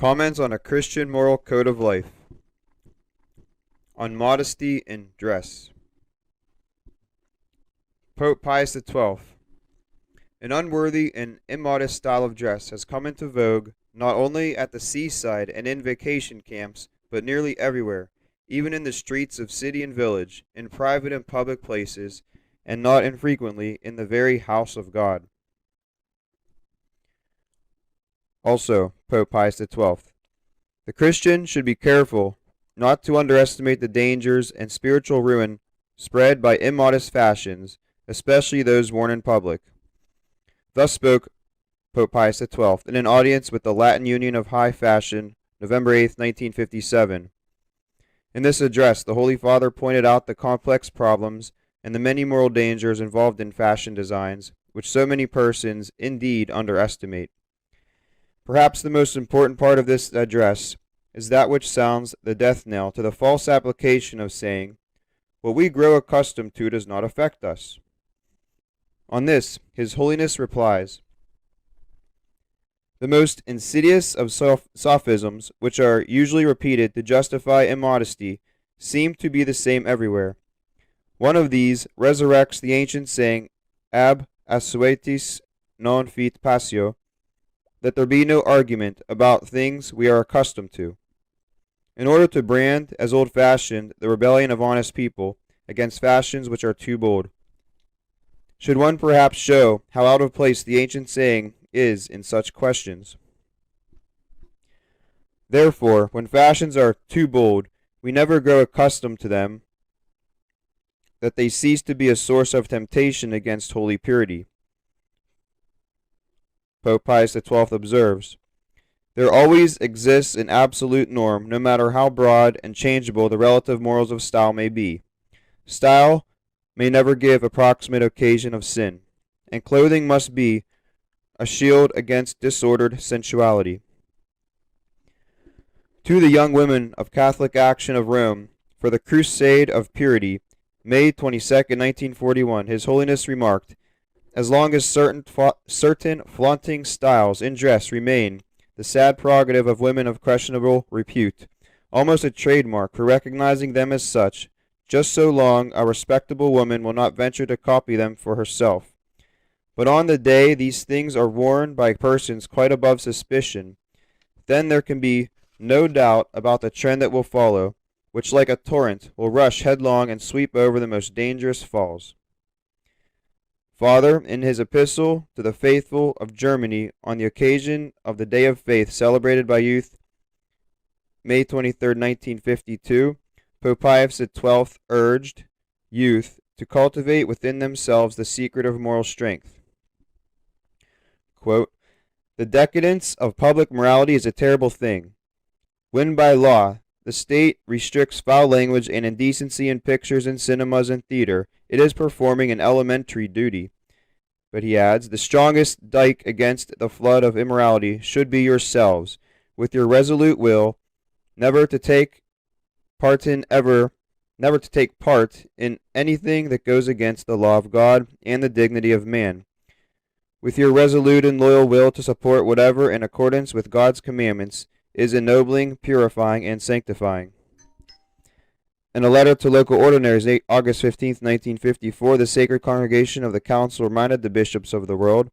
Comments on a Christian moral code of life. On modesty in dress. Pope Pius XII. An unworthy and immodest style of dress has come into vogue not only at the seaside and in vacation camps, but nearly everywhere, even in the streets of city and village, in private and public places, and not infrequently in the very house of God. Also, Pope Pius XII. The Christian should be careful not to underestimate the dangers and spiritual ruin spread by immodest fashions, especially those worn in public. Thus spoke Pope Pius XII in an audience with the Latin Union of High Fashion, November 8, 1957. In this address, the Holy Father pointed out the complex problems and the many moral dangers involved in fashion designs, which so many persons indeed underestimate. Perhaps the most important part of this address is that which sounds the death knell to the false application of saying, "What we grow accustomed to does not affect us." On this, His Holiness replies, "The most insidious of sophisms, which are usually repeated to justify immodesty, seem to be the same everywhere. One of these resurrects the ancient saying, ab assuetis non fit passio, that there be no argument about things we are accustomed to, in order to brand as old-fashioned the rebellion of honest people against fashions which are too bold. Should one perhaps show how out of place the ancient saying is in such questions? Therefore, when fashions are too bold, we never grow accustomed to them, that they cease to be a source of temptation against holy purity." Pope Pius XII observes, "There always exists an absolute norm, no matter how broad and changeable the relative morals of style may be. Style may never give approximate occasion of sin, and clothing must be a shield against disordered sensuality." To the young women of Catholic Action of Rome for the Crusade of Purity, May 22, 1941, His Holiness remarked, "As long as certain flaunting styles in dress remain the sad prerogative of women of questionable repute, almost a trademark for recognizing them as such, just so long a respectable woman will not venture to copy them for herself. But on the day these things are worn by persons quite above suspicion, then there can be no doubt about the trend that will follow, which like a torrent will rush headlong and sweep over the most dangerous falls." Father, in his epistle to the faithful of Germany on the occasion of the Day of Faith celebrated by youth, May 23, 1952, Pope Pius XII urged youth to cultivate within themselves the secret of moral strength. Quote, "The decadence of public morality is a terrible thing. When by law the state restricts foul language and indecency in pictures and cinemas and theater, it is performing an elementary duty." But he adds, "The strongest dike against the flood of immorality should be yourselves, with your resolute will, never to take part in anything that goes against the law of God and the dignity of man, with your resolute and loyal will to support whatever, in accordance with God's commandments, is ennobling, purifying, and sanctifying." In a letter to local ordinaries, August 15, 1954, the Sacred Congregation of the Council reminded the bishops of the world,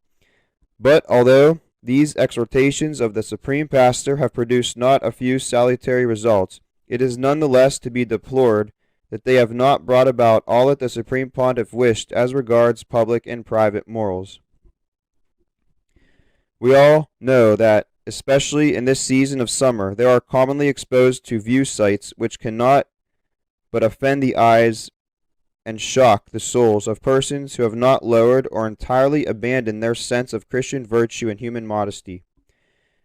"But although these exhortations of the Supreme Pastor have produced not a few salutary results, it is none the less to be deplored that they have not brought about all that the Supreme Pontiff wished as regards public and private morals." We all know that, especially in this season of summer, they are commonly exposed to view sights which cannot but offend the eyes and shock the souls of persons who have not lowered or entirely abandoned their sense of Christian virtue and human modesty.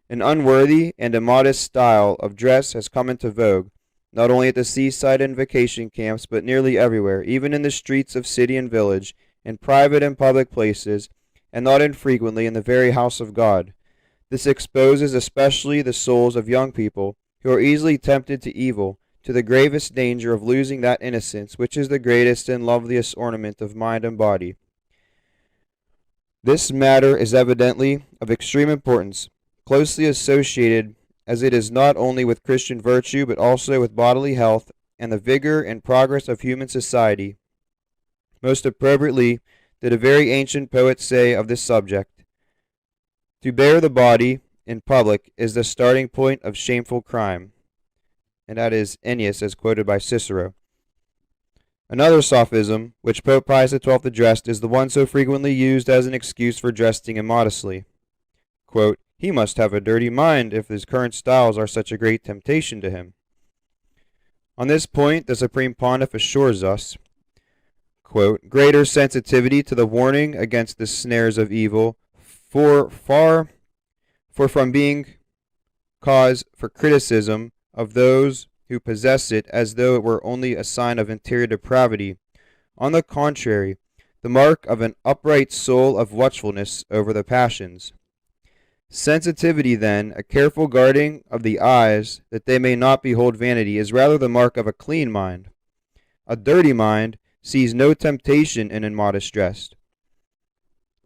An unworthy and immodest style of dress has come into vogue, not only at the seaside and vacation camps, but nearly everywhere, even in the streets of city and village, in private and public places, and not infrequently in the very house of God. This exposes especially the souls of young people, who are easily tempted to evil, to the gravest danger of losing that innocence which is the greatest and loveliest ornament of mind and body. This matter is evidently of extreme importance, closely associated as it is not only with Christian virtue, but also with bodily health and the vigor and progress of human society. Most appropriately did a very ancient poet say of this subject, "To bare the body in public is the starting point of shameful crime." And that is Ennius, as quoted by Cicero. Another sophism, which Pope Pius XII addressed, is the one so frequently used as an excuse for dressing immodestly. Quote, "He must have a dirty mind if his current styles are such a great temptation to him." On this point, the Supreme Pontiff assures us, quote, "Greater sensitivity to the warning against the snares of evil, for from being cause for criticism of those who possess it as though it were only a sign of interior depravity. On the contrary, the mark of an upright soul of watchfulness over the passions. Sensitivity, then, a careful guarding of the eyes, that they may not behold vanity, is rather the mark of a clean mind. A dirty mind sees no temptation in immodest dress.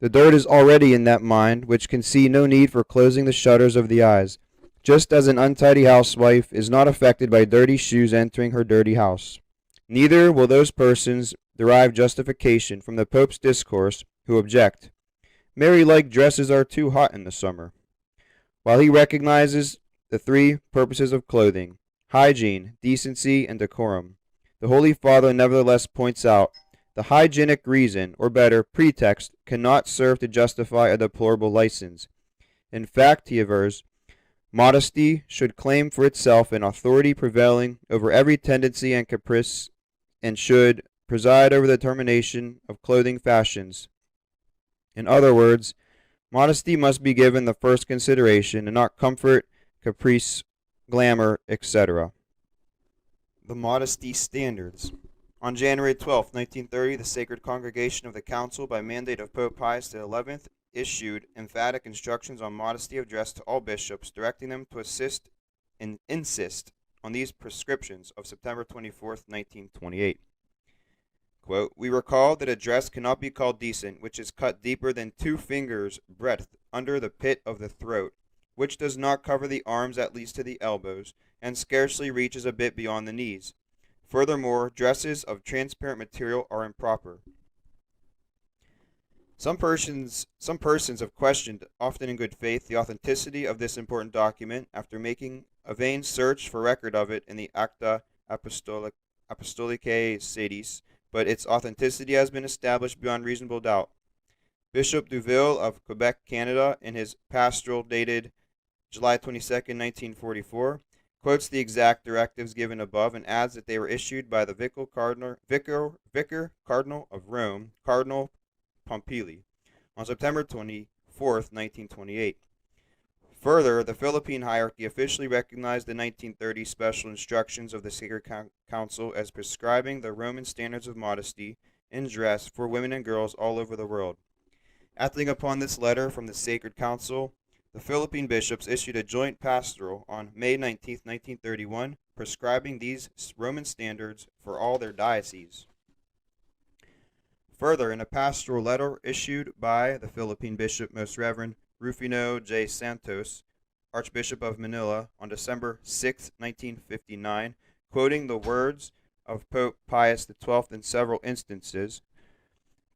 The dirt is already in that mind which can see no need for closing the shutters of the eyes, just as an untidy housewife is not affected by dirty shoes entering her dirty house. Neither will those persons derive justification from the Pope's discourse who object, 'Mary-like dresses are too hot in the summer,' while he recognizes the three purposes of clothing: hygiene, decency, and decorum. The Holy Father nevertheless points out, the hygienic reason, or better, pretext, cannot serve to justify a deplorable license. In fact, he avers, modesty should claim for itself an authority prevailing over every tendency and caprice, and should preside over the determination of clothing fashions. In other words, modesty must be given the first consideration, and not comfort, caprice, glamour, etc. The Modesty Standards. On January 12, 1930, the Sacred Congregation of the Council, by mandate of Pope Pius XI, issued emphatic instructions on modesty of dress to all bishops, directing them to assist and insist on these prescriptions of September 24, 1928. Quote, "We recall that a dress cannot be called decent which is cut deeper than 2 fingers' breadth under the pit of the throat, which does not cover the arms at least to the elbows, and scarcely reaches a bit beyond the knees. Furthermore, dresses of transparent material are improper." Some persons have questioned, often in good faith, the authenticity of this important document after making a vain search for record of it in the Acta Apostolicae Sedis, but its authenticity has been established beyond reasonable doubt. Bishop Duville of Quebec, Canada, in his pastoral dated July 22, 1944, quotes the exact directives given above and adds that they were issued by the Vicar Cardinal of Rome, Cardinal Pompili, on September 24, 1928. Further, the Philippine hierarchy officially recognized the 1930 special instructions of the Sacred Council as prescribing the Roman standards of modesty in dress for women and girls all over the world. Acting upon this letter from the Sacred Council, the Philippine bishops issued a joint pastoral on May 19, 1931, prescribing these Roman standards for all their dioceses. Further, in a pastoral letter issued by the Philippine Bishop Most Reverend Rufino J. Santos, Archbishop of Manila, on December 6, 1959, quoting the words of Pope Pius XII in several instances,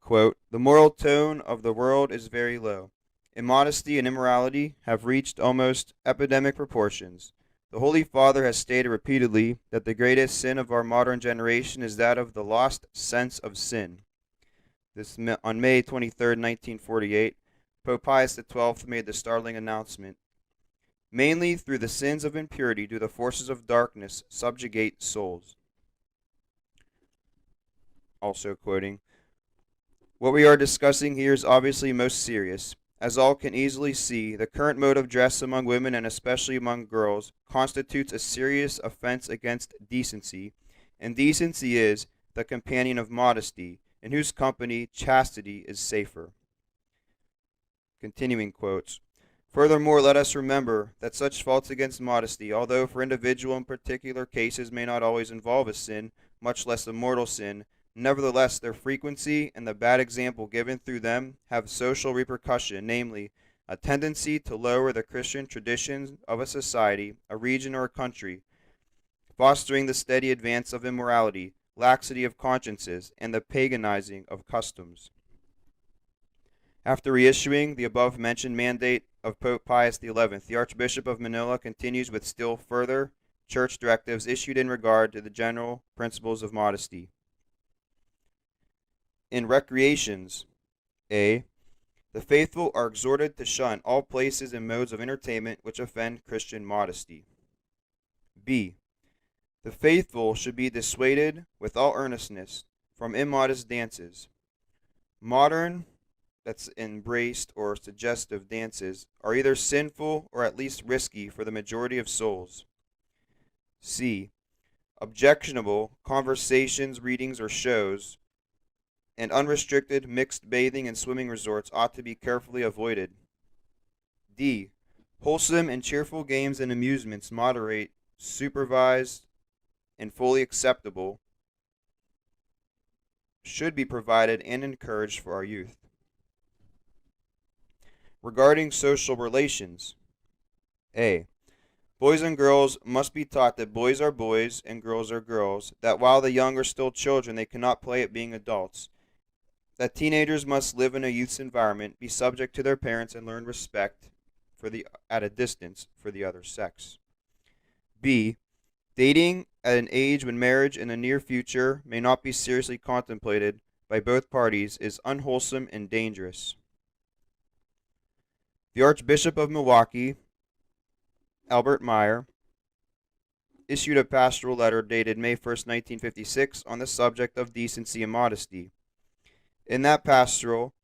quote, "The moral tone of the world is very low. Immodesty and immorality have reached almost epidemic proportions. The Holy Father has stated repeatedly that the greatest sin of our modern generation is that of the lost sense of sin." On May 23, 1948, Pope Pius XII made the startling announcement, "Mainly through the sins of impurity do the forces of darkness subjugate souls." Also quoting, "What we are discussing here is obviously most serious. As all can easily see, the current mode of dress among women, and especially among girls, constitutes a serious offense against decency, and decency is the companion of modesty, in whose company chastity is safer." Continuing quotes, "Furthermore, let us remember that such faults against modesty, although for individual and particular cases may not always involve a sin, much less a mortal sin, nevertheless their frequency and the bad example given through them have social repercussion, namely, a tendency to lower the Christian traditions of a society, a region, or a country, fostering the steady advance of immorality, laxity of consciences, and the paganizing of customs. After reissuing the above-mentioned mandate of Pope Pius XI, the Archbishop of Manila continues with still further church directives issued in regard to the general principles of modesty. In recreations, A. The faithful are exhorted to shun all places and modes of entertainment which offend Christian modesty. B. The faithful should be dissuaded with all earnestness from immodest dances. Modern, that's embraced or suggestive dances, are either sinful or at least risky for the majority of souls. C. Objectionable conversations, readings, or shows, and unrestricted mixed bathing and swimming resorts ought to be carefully avoided. D. Wholesome and cheerful games and amusements, moderate, supervised, and fully acceptable, should be provided and encouraged for our youth. Regarding social relations, A. Boys and girls must be taught that boys are boys and girls are girls, that while the young are still children, they cannot play at being adults, that teenagers must live in a youth's environment, be subject to their parents, and learn respect at a distance for the other sex. B. Dating at an age when marriage in the near future may not be seriously contemplated by both parties is unwholesome and dangerous. The Archbishop of Milwaukee, Albert Meyer, issued a pastoral letter dated May 1st, 1956 on the subject of decency and modesty. In that pastoral,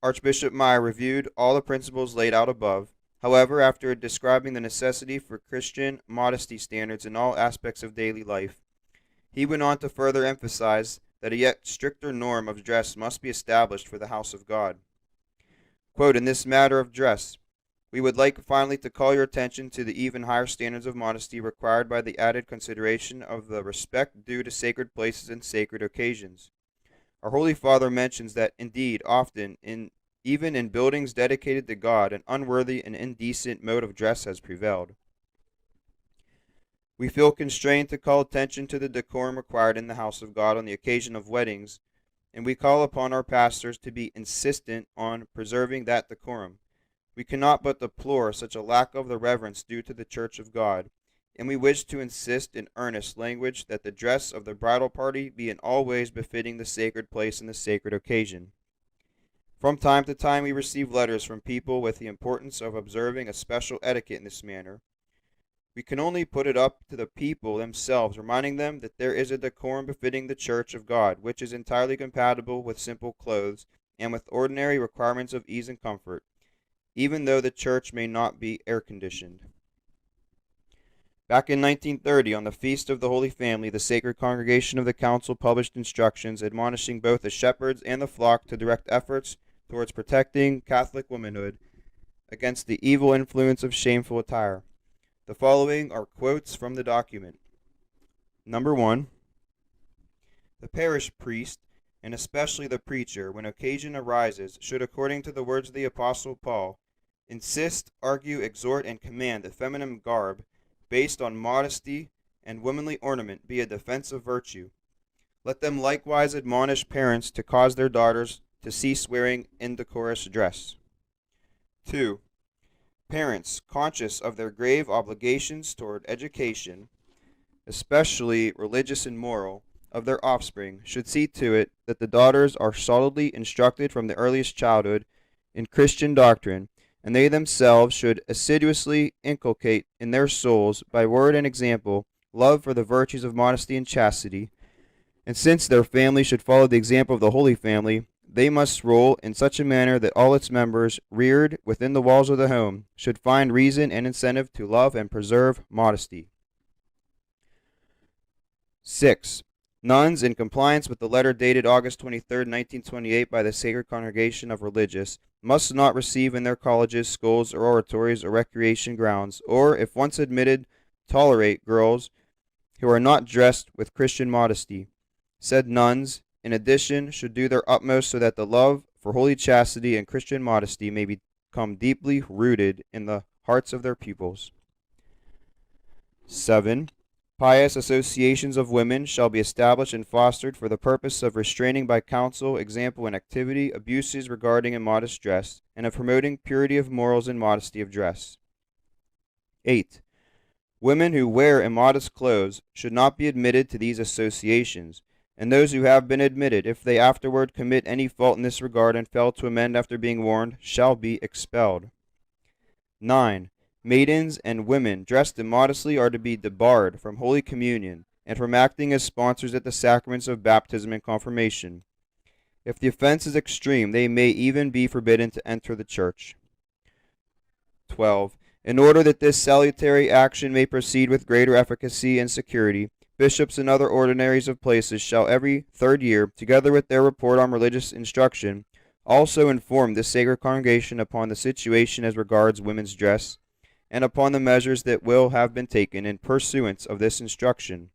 Archbishop Meyer reviewed all the principles laid out above. However, after describing the necessity for Christian modesty standards in all aspects of daily life, he went on to further emphasize that a yet stricter norm of dress must be established for the house of God. Quote, in this matter of dress, we would like finally to call your attention to the even higher standards of modesty required by the added consideration of the respect due to sacred places and sacred occasions. Our Holy Father mentions that, indeed, often, even in buildings dedicated to God, an unworthy and indecent mode of dress has prevailed. We feel constrained to call attention to the decorum required in the house of God on the occasion of weddings, and we call upon our pastors to be insistent on preserving that decorum. We cannot but deplore such a lack of the reverence due to the Church of God, and we wish to insist in earnest language that the dress of the bridal party be in all ways befitting the sacred place and the sacred occasion. From time to time we receive letters from people with the importance of observing a special etiquette in this manner. We can only put it up to the people themselves, reminding them that there is a decorum befitting the Church of God, which is entirely compatible with simple clothes and with ordinary requirements of ease and comfort, even though the church may not be air-conditioned. Back in 1930, on the Feast of the Holy Family, the Sacred Congregation of the Council published instructions admonishing both the shepherds and the flock to direct efforts towards protecting Catholic womanhood against the evil influence of shameful attire. The following are quotes from the document. Number 1. The parish priest, and especially the preacher, when occasion arises, should, according to the words of the Apostle Paul, insist, argue, exhort, and command that feminine garb, based on modesty and womanly ornament, be a defense of virtue. Let them likewise admonish parents to cause their daughters to cease wearing indecorous dress. 2. Parents, conscious of their grave obligations toward education, especially religious and moral, of their offspring, should see to it that the daughters are solidly instructed from the earliest childhood in Christian doctrine, and they themselves should assiduously inculcate in their souls, by word and example, love for the virtues of modesty and chastity. And since their family should follow the example of the Holy Family, they must rule in such a manner that all its members, reared within the walls of the home, should find reason and incentive to love and preserve modesty. 6. Nuns, in compliance with the letter dated August 23, 1928, by the Sacred Congregation of Religious, must not receive in their colleges, schools, or oratories or recreation grounds, or, if once admitted, tolerate girls who are not dressed with Christian modesty. Said nuns, in addition, should do their utmost so that the love for holy chastity and Christian modesty may be become deeply rooted in the hearts of their pupils. 7. Pious associations of women shall be established and fostered for the purpose of restraining by counsel, example, and activity abuses regarding immodest dress, and of promoting purity of morals and modesty of dress. 8. Women who wear immodest clothes should not be admitted to these associations, and those who have been admitted, if they afterward commit any fault in this regard and fail to amend after being warned, shall be expelled. 9. Maidens and women dressed immodestly are to be debarred from Holy Communion and from acting as sponsors at the sacraments of baptism and confirmation. If the offense is extreme, they may even be forbidden to enter the church. 12. In order that this salutary action may proceed with greater efficacy and security, bishops and other ordinaries of places shall every 3rd year, together with their report on religious instruction, also inform this sacred congregation upon the situation as regards women's dress, and upon the measures that will have been taken in pursuance of this instruction.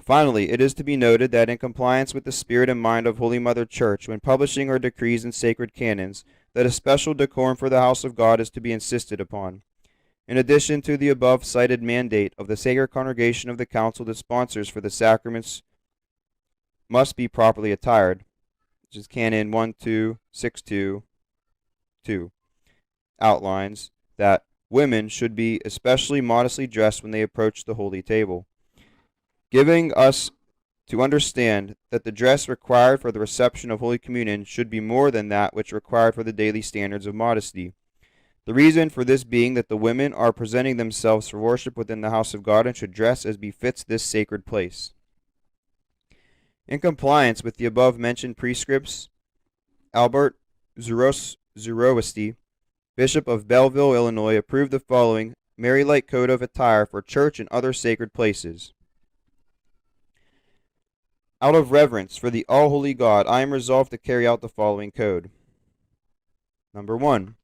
Finally, it is to be noted that in compliance with the spirit and mind of Holy Mother Church, when publishing her decrees and sacred canons, that a special decorum for the house of God is to be insisted upon. In addition to the above cited mandate of the Sacred Congregation of the Council, the sponsors for the sacraments must be properly attired, which is Canon 1262-2, outlines that women should be especially modestly dressed when they approach the holy table, giving us to understand that the dress required for the reception of Holy Communion should be more than that which required for the daily standards of modesty. The reason for this being that the women are presenting themselves for worship within the house of God and should dress as befits this sacred place. In compliance with the above mentioned prescripts, Albert Zurowski, Bishop of Belleville, Illinois, approved the following Mary-like code of attire for church and other sacred places. Out of reverence for the all-holy God, I am resolved to carry out the following code. Number 1.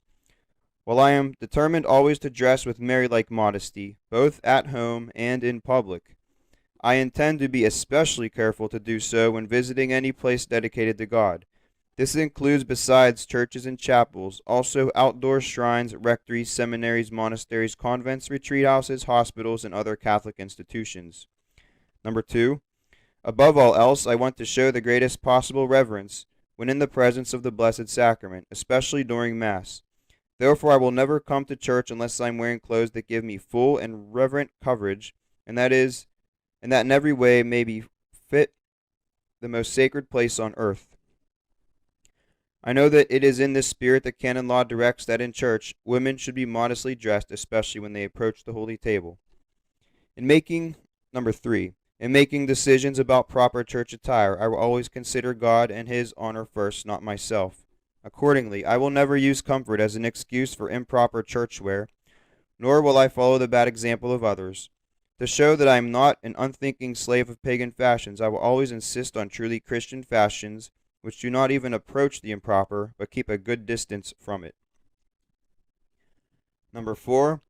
While I am determined always to dress with Mary-like modesty, both at home and in public, I intend to be especially careful to do so when visiting any place dedicated to God. This includes, besides churches and chapels, also outdoor shrines, rectories, seminaries, monasteries, convents, retreat houses, hospitals, and other Catholic institutions. Number 2. Above all else, I want to show the greatest possible reverence when in the presence of the Blessed Sacrament, especially during Mass. Therefore, I will never come to church unless I am wearing clothes that give me full and reverent coverage, and that in every way may be fit the most sacred place on earth. I know that it is in this spirit that canon law directs that in church women should be modestly dressed, especially when they approach the holy table. Number 3. In making decisions about proper church attire, I will always consider God and His honor first, not myself. Accordingly, I will never use comfort as an excuse for improper church wear, nor will I follow the bad example of others. To show that I am not an unthinking slave of pagan fashions, I will always insist on truly Christian fashions, which do not even approach the improper, but keep a good distance from it. Number 4.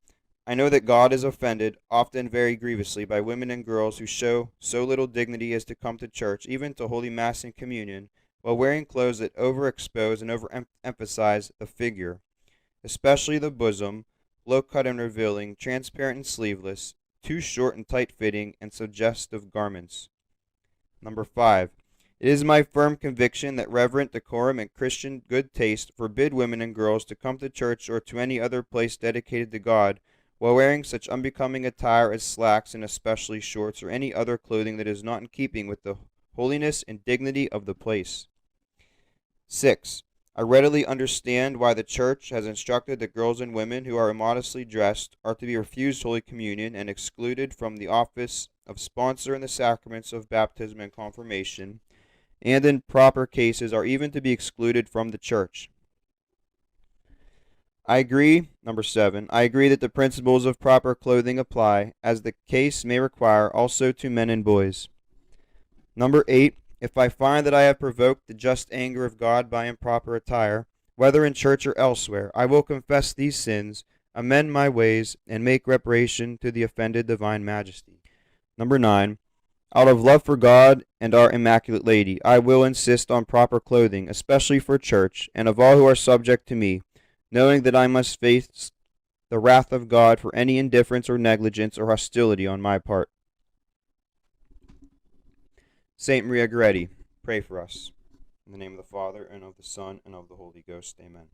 I know that God is offended, often very grievously, by women and girls who show so little dignity as to come to church, even to Holy Mass and Communion, while wearing clothes that overexpose and overemphasize the figure, especially the bosom, low-cut and revealing, transparent and sleeveless, too short and tight-fitting, and suggestive garments. Number 5. It is my firm conviction that reverent decorum and Christian good taste forbid women and girls to come to church or to any other place dedicated to God while wearing such unbecoming attire as slacks and especially shorts or any other clothing that is not in keeping with the holiness and dignity of the place. 6. I readily understand why the Church has instructed that girls and women who are immodestly dressed are to be refused Holy Communion and excluded from the office of sponsor in the sacraments of baptism and confirmation, and in proper cases are even to be excluded from the Church. I agree, number 7, I agree that the principles of proper clothing apply, as the case may require, also to men and boys. Number 8, if I find that I have provoked the just anger of God by improper attire, whether in church or elsewhere, I will confess these sins, amend my ways, and make reparation to the offended divine majesty. Number 9, Out of love for God and our Immaculate Lady, I will insist on proper clothing, especially for church, and of all who are subject to me, knowing that I must face the wrath of God for any indifference or negligence or hostility on my part. Saint Maria Goretti, pray for us. In the name of the Father, and of the Son, and of the Holy Ghost. Amen.